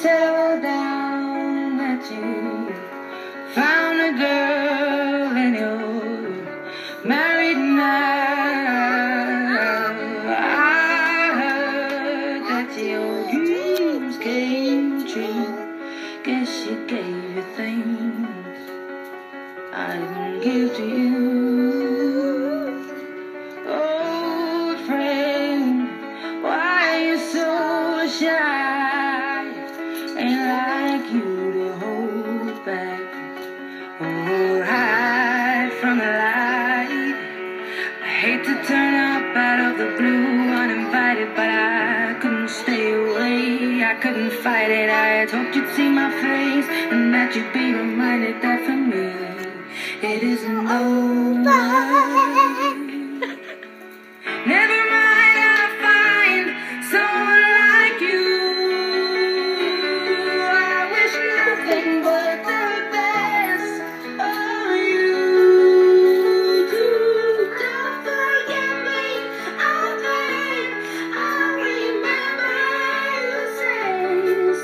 settle down, that you found a girl and you're married now. I heard that your dreams came true. Guess she gave you things I didn't give to you. Old friend, why are you so shy? Ain't like you to hold back or hide from the light. I hate to turn up out of the blue uninvited, but I couldn't stay away. I couldn't fight it. I hoped you'd see my face and that you'd be reminded that for me it isn't over. Never mind, I'll find someone like you. I wish nothing but the best of you. Don't forget me, I'll think I'll remember you say.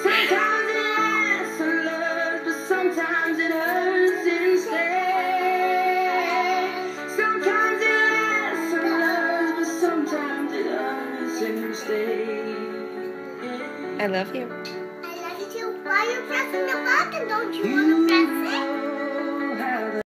Sometimes it lasts and loves, but sometimes it hurts instead. Sometimes it lasts and loves, but sometimes it hurts instead. I love you. I love you too. Why are you pressing the button? Don't you want to press